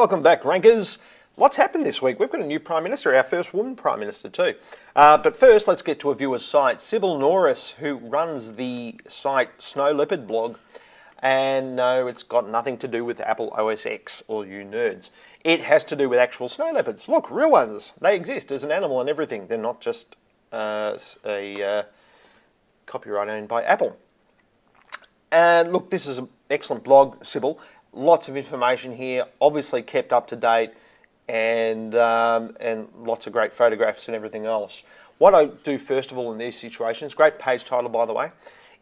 Welcome back, Rankers. What's happened this week? We've got a new Prime Minister, our first woman Prime Minister too. But first, let's get to a viewer's site. Sybil Norris, who runs the site Snow Leopard blog. And no, it's got nothing to do with Apple OS X, all you nerds. It has to do with actual snow leopards. Look, real ones. They exist as an animal and everything. They're not just a copyright owned by Apple. And look, this is an excellent blog, Sybil. Lots of information here, obviously kept up to date, and lots of great photographs and everything else. What I do first of all in these situations, great page title by the way,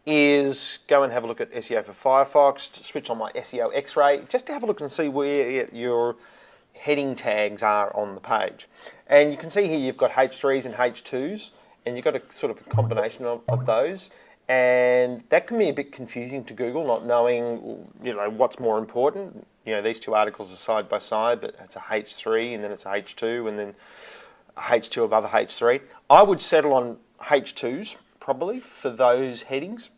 is go and have a look at SEO for Firefox, to switch on my SEO X-ray, just to have a look and see where your heading tags are on the page. And you can see here you've got H3s and H2s, and you've got a sort of a combination of those. And that can be a bit confusing to Google, not knowing, what's more important. These two articles are side by side, but it's a H3 and then it's a H2 and then a H2 above a H3. I would settle on H2s probably for those headings.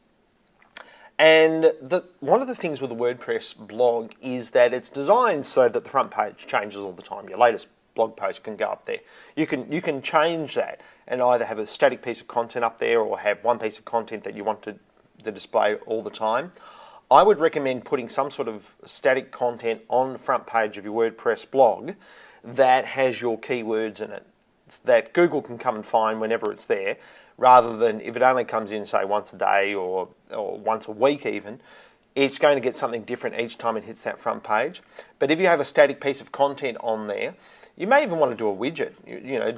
And one of the things with a WordPress blog is that it's designed so that the front page changes all the time. Your latest blog post can go up there. You can change that and either have a static piece of content up there or have one piece of content that you want to display all the time. I would recommend putting some sort of static content on the front page of your WordPress blog that has your keywords in it, that Google can come and find whenever it's there, rather than if it only comes in, say, once a day or once a week even. It's going to get something different each time it hits that front page. But if you have a static piece of content on there, you may even want to do a widget,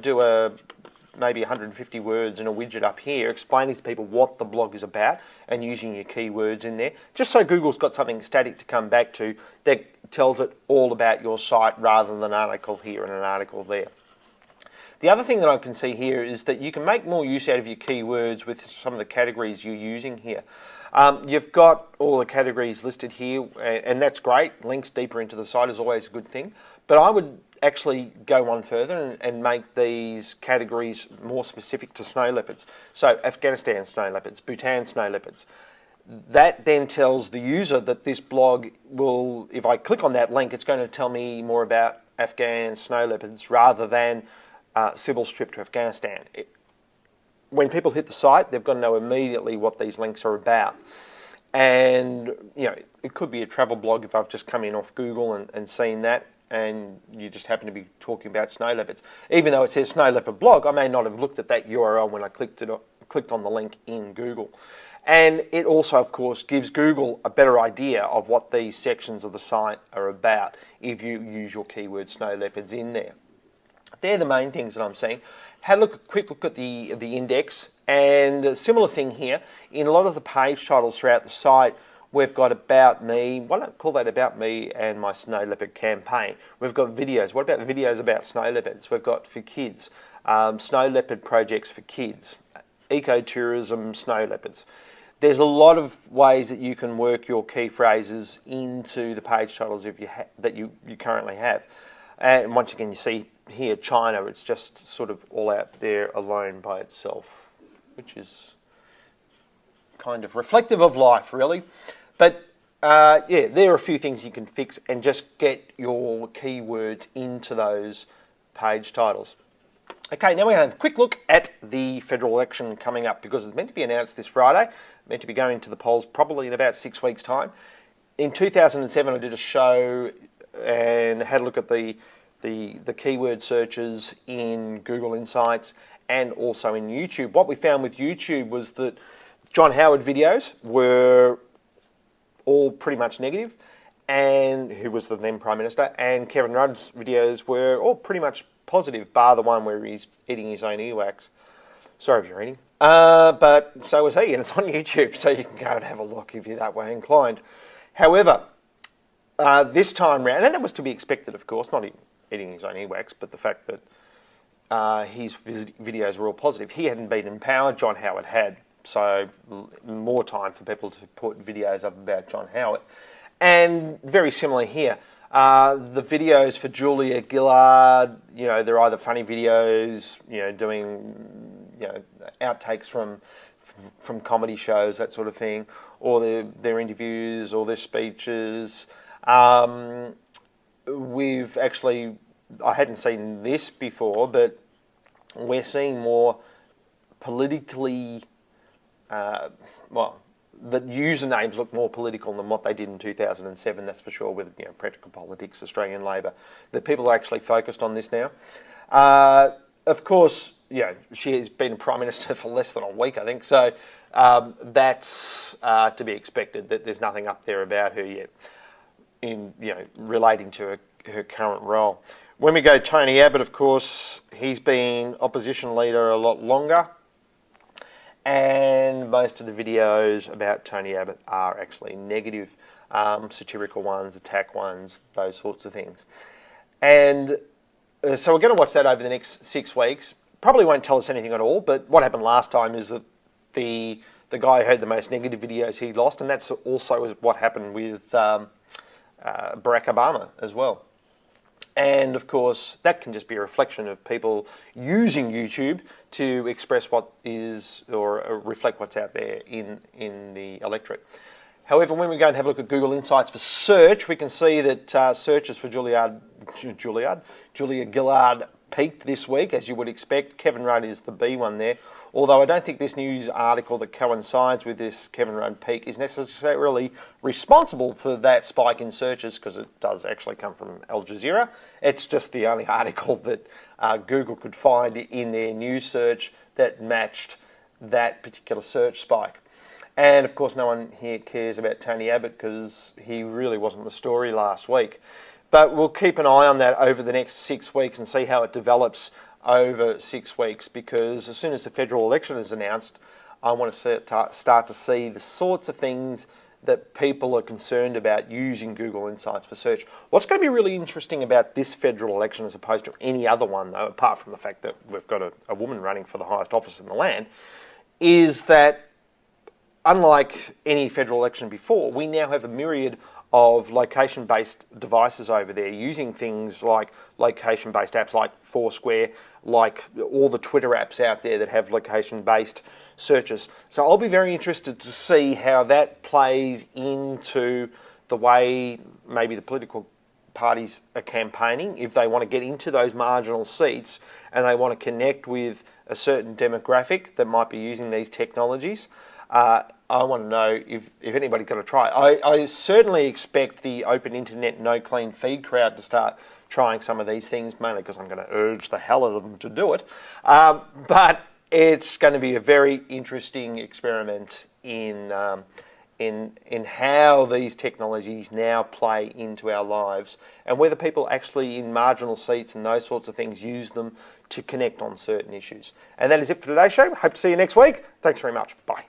do maybe 150 words in a widget up here explaining to people what the blog is about and using your keywords in there, just so Google's got something static to come back to that tells it all about your site rather than an article here and an article there. The other thing that I can see here is that you can make more use out of your keywords with some of the categories you're using here. You've got all the categories listed here, and that's great. Links deeper into the site is always a good thing. But I would actually go one further and make these categories more specific to snow leopards. So Afghanistan snow leopards, Bhutan snow leopards. That then tells the user that this blog will, if I click on that link, it's going to tell me more about Afghan snow leopards rather than Sybil's trip to Afghanistan. When people hit the site, they've got to know immediately what these links are about. And, it could be a travel blog if I've just come in off Google and seen that, and you just happen to be talking about snow leopards. Even though it says snow leopard blog, I may not have looked at that URL when I clicked on the link in Google. And it also, of course, gives Google a better idea of what these sections of the site are about if you use your keyword snow leopards in there. They're the main things that I'm seeing. Had a quick look at the index, and a similar thing here. In a lot of the page titles throughout the site, we've got about me. Why don't I call that about me and my snow leopard campaign? We've got videos. What about videos about snow leopards? We've got for kids, snow leopard projects for kids, ecotourism snow leopards. There's a lot of ways that you can work your key phrases into the page titles that you currently have. And once again, you see here China, it's just sort of all out there alone by itself, which is kind of reflective of life, really. But there are a few things you can fix and just get your keywords into those page titles. Okay, now we have a quick look at the federal election coming up, because it's meant to be announced this Friday, meant to be going to the polls probably in about 6 weeks' time. In 2007, I did a show and had a look at the keyword searches in Google Insights and also in YouTube. What we found with YouTube was that John Howard videos were all pretty much negative, and who was the then Prime Minister, and Kevin Rudd's videos were all pretty much positive, bar the one where he's eating his own earwax. Sorry if you're eating. But so was he, and it's on YouTube, so you can go and have a look if you're that way inclined. However, this time round, and that was to be expected, of course, not eating his own earwax, but the fact that his videos were all positive. He hadn't been in power, John Howard had, so more time for people to put videos up about John Howard. And very similar here, the videos for Julia Gillard, they're either funny videos, doing, outtakes from comedy shows, that sort of thing, or their interviews or their speeches. we've actually, I hadn't seen this before, but we're seeing more politically, well, the usernames look more political than what they did in 2007, that's for sure, with Practical Politics, Australian Labor. That people are actually focused on this now. Of course, she has been Prime Minister for less than a week, I think, so that's to be expected, that there's nothing up there about her yet in relating to her current role. When we go Tony Abbott, of course, he's been opposition leader a lot longer, and most of the videos about Tony Abbott are actually negative, satirical ones, attack ones, those sorts of things. And so we're going to watch that over the next 6 weeks. Probably won't tell us anything at all, but what happened last time is that the guy who had the most negative videos, he lost, and that's also what happened with Barack Obama as well. And of course, that can just be a reflection of people using YouTube to express what is, or reflect what's out there in the electorate. However, when we go and have a look at Google Insights for search, we can see that searches for Julia Gillard peaked this week, as you would expect. Kevin Rudd is the B one there. Although I don't think this news article that coincides with this Kevin Rudd peak is necessarily responsible for that spike in searches, because it does actually come from Al Jazeera. It's just the only article that Google could find in their news search that matched that particular search spike. And of course, no one here cares about Tony Abbott because he really wasn't the story last week. But we'll keep an eye on that over the next 6 weeks and see how it develops over 6 weeks, because as soon as the federal election is announced, I want to start to see the sorts of things that people are concerned about using Google Insights for search. What's going to be really interesting about this federal election as opposed to any other one, though, apart from the fact that we've got a woman running for the highest office in the land, is that unlike any federal election before, we now have a myriad of location-based devices over there using things like location-based apps like Foursquare, like all the Twitter apps out there that have location-based searches. So I'll be very interested to see how that plays into the way maybe the political parties are campaigning, if they want to get into those marginal seats and they want to connect with a certain demographic that might be using these technologies. I want to know if anybody's going to try. I certainly expect the open internet, no clean feed crowd to start trying some of these things, mainly because I'm going to urge the hell out of them to do it. But it's going to be a very interesting experiment in how these technologies now play into our lives, and whether people actually in marginal seats and those sorts of things use them to connect on certain issues. And that is it for today's show. Hope to see you next week. Thanks very much. Bye.